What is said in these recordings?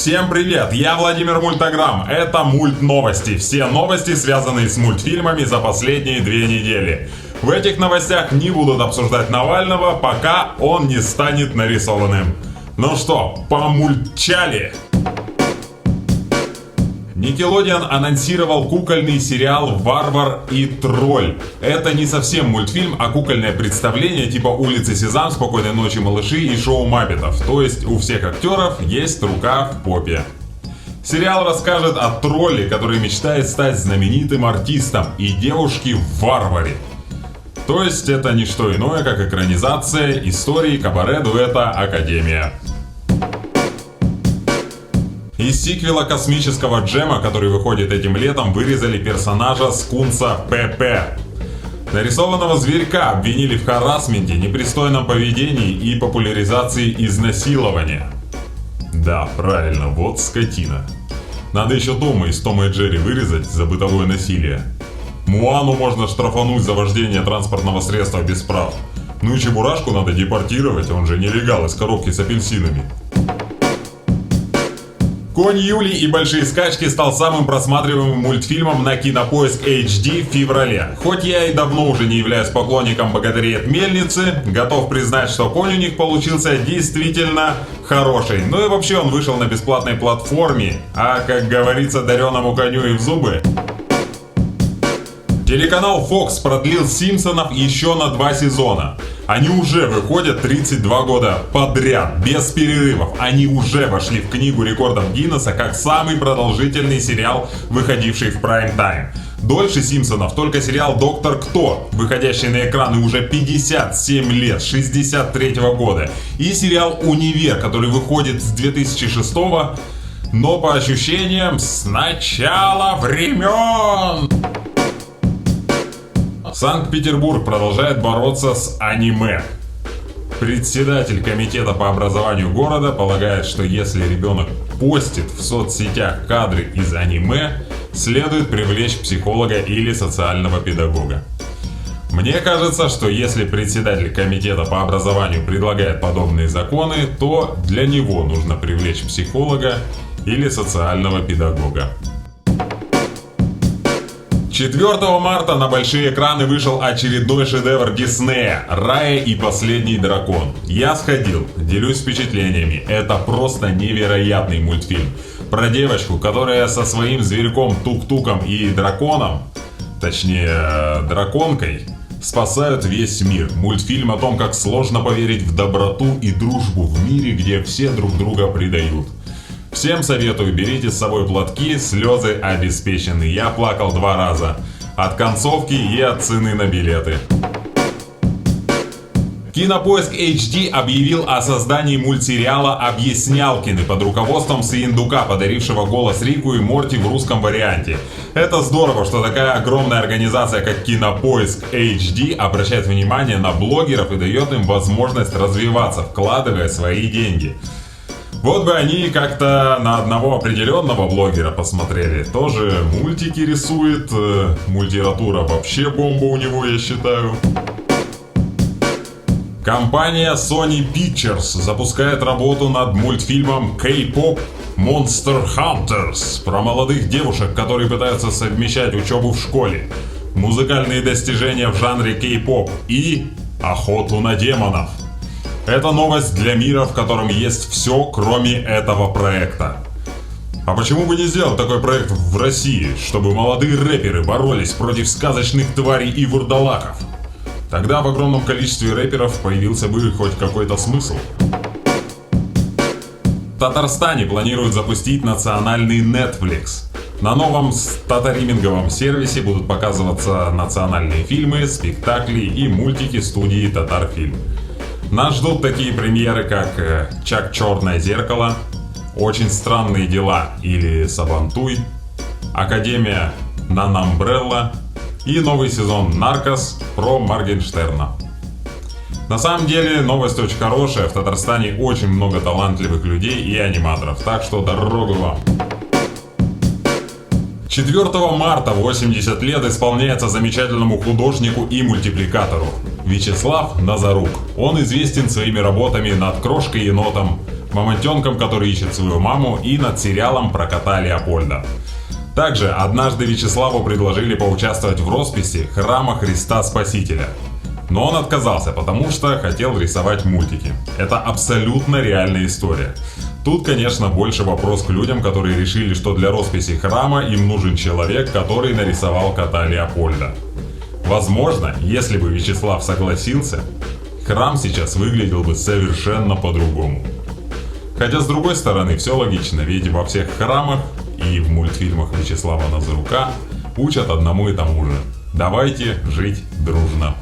Всем привет, я Владимир Мультограмм, это Мульт Новости, все новости, связанные с мультфильмами за последние 2 недели. В этих новостях не будут обсуждать Навального, пока он не станет нарисованным. Ну что, помульчали? Nickelodeon анонсировал кукольный сериал «Варвар и тролль». Это не совсем мультфильм, а кукольное представление типа «Улицы Сезам», «Спокойной ночи, малыши» и «Шоу Маппетов». То есть у всех актеров есть рука в попе. Сериал расскажет о тролле, который мечтает стать знаменитым артистом, и девушке-варваре. То есть это не что иное, как экранизация истории кабаре-дуэта «Академия». Из сиквела космического джема, который выходит этим летом, вырезали персонажа Скунса ПП. Нарисованного зверька обвинили в харассменте, непристойном поведении и популяризации изнасилования. Да, правильно, вот скотина. Надо еще Тома из Тома и Джерри вырезать за бытовое насилие. Муану можно штрафануть за вождение транспортного средства без прав. Ну и Чебурашку надо депортировать, он же нелегал из коробки с апельсинами. «Конь Юлий и большие скачки» стал самым просматриваемым мультфильмом на Кинопоиск HD в феврале. Хоть я и давно уже не являюсь поклонником богатырей от мельницы, готов признать, что конь у них получился действительно хороший. Ну и вообще он вышел на бесплатной платформе, а как говорится, дареному коню и в зубы. Телеканал Fox продлил «Симпсонов» еще на 2 сезона. Они уже выходят 32 года подряд, без перерывов. Они уже вошли в книгу рекордов Гиннесса как самый продолжительный сериал, выходивший в прайм-тайм. Дольше «Симпсонов» только сериал «Доктор Кто», выходящий на экраны уже 57 лет, 63 года. И сериал «Универ», который выходит с 2006, но по ощущениям с начала времен. Санкт-Петербург продолжает бороться с аниме. Председатель комитета по образованию города полагает, что если ребенок постит в соцсетях кадры из аниме, следует привлечь психолога или социального педагога. Мне кажется, что если председатель комитета по образованию предлагает подобные законы, то для него нужно привлечь психолога или социального педагога. 4 марта на большие экраны вышел очередной шедевр Диснея «Рая и последний дракон». Я сходил, делюсь впечатлениями. Это просто невероятный мультфильм. Про девочку, которая со своим зверьком Тук-Туком и драконом, точнее драконкой, спасают весь мир. Мультфильм о том, как сложно поверить в доброту и дружбу в мире, где все друг друга предают. Всем советую, берите с собой платки, слезы обеспечены. Я плакал 2 раза. От концовки и от цены на билеты. Кинопоиск HD объявил о создании мультсериала «Объяснялкины» под руководством Сыендука, подарившего голос Рику и Морти в русском варианте. Это здорово, что такая огромная организация, как Кинопоиск HD, обращает внимание на блогеров и дает им возможность развиваться, вкладывая свои деньги. Вот бы они как-то на одного определенного блогера посмотрели. Тоже мультики рисует, мультиратура вообще бомба у него, я считаю. Компания Sony Pictures запускает работу над мультфильмом K-pop Monster Hunters про молодых девушек, которые пытаются совмещать учебу в школе, музыкальные достижения в жанре K-pop и охоту на демонов. Это новость для мира, в котором есть все, кроме этого проекта. А почему бы не сделать такой проект в России, чтобы молодые рэперы боролись против сказочных тварей и вурдалаков? Тогда в огромном количестве рэперов появился бы хоть какой-то смысл. В Татарстане планируют запустить национальный Netflix. На новом татариминговом сервисе будут показываться национальные фильмы, спектакли и мультики студии Татарфильм. Нас ждут такие премьеры, как «Чак Черное зеркало», «Очень странные дела» или «Сабантуй», «Академия Нанамбрелла» и новый сезон «Наркос» про Моргенштерна. На самом деле новость очень хорошая, в Татарстане очень много талантливых людей и аниматоров, так что дорогу вам! 4 марта 80 лет исполняется замечательному художнику и мультипликатору Вячеслав Назарук. Он известен своими работами над Крошкой-енотом, мамонтенком, который ищет свою маму, и над сериалом про кота Леопольда. Также однажды Вячеславу предложили поучаствовать в росписи храма Христа Спасителя. Но он отказался, потому что хотел рисовать мультики. Это абсолютно реальная история. Тут, конечно, больше вопрос к людям, которые решили, что для росписи храма им нужен человек, который нарисовал кота Леопольда. Возможно, если бы Вячеслав согласился, храм сейчас выглядел бы совершенно по-другому. Хотя, с другой стороны, все логично, ведь во всех храмах и в мультфильмах Вячеслава Назарука учат одному и тому же. Давайте жить дружно.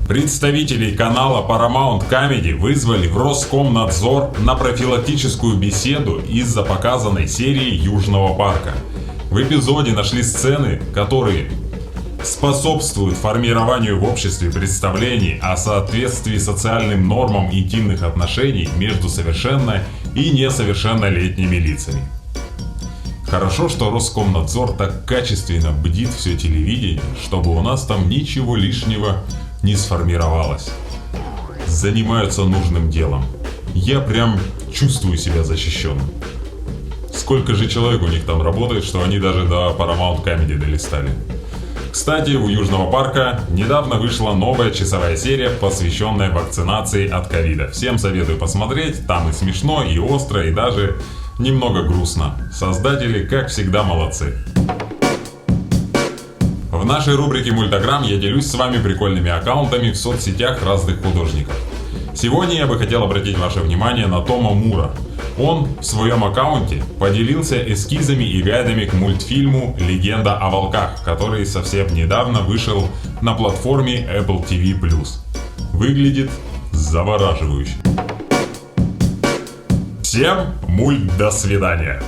Представителей канала Paramount Comedy вызвали в Роскомнадзор на профилактическую беседу из-за показанной серии Южного парка. В эпизоде нашли сцены, которые способствуют формированию в обществе представлений о соответствии социальным нормам интимных отношений между совершенно и несовершеннолетними лицами. Хорошо, что Роскомнадзор так качественно бдит все телевидение, чтобы у нас там ничего лишнего не сформировалось. Занимаются нужным делом. Я прям чувствую себя защищенным. Сколько же человек у них там работает, что они даже до Paramount Comedy долистали. Кстати, у Южного парка недавно вышла новая часовая серия, посвященная вакцинации от ковида. Всем советую посмотреть, там и смешно, и остро, и даже немного грустно. Создатели, как всегда, молодцы. В нашей рубрике «Мультограмм» я делюсь с вами прикольными аккаунтами в соцсетях разных художников. Сегодня я бы хотел обратить ваше внимание на Тома Мура. Он в своем аккаунте поделился эскизами и гайдами к мультфильму «Легенда о волках», который совсем недавно вышел на платформе Apple TV+. Выглядит завораживающе. Всем мульт до свидания!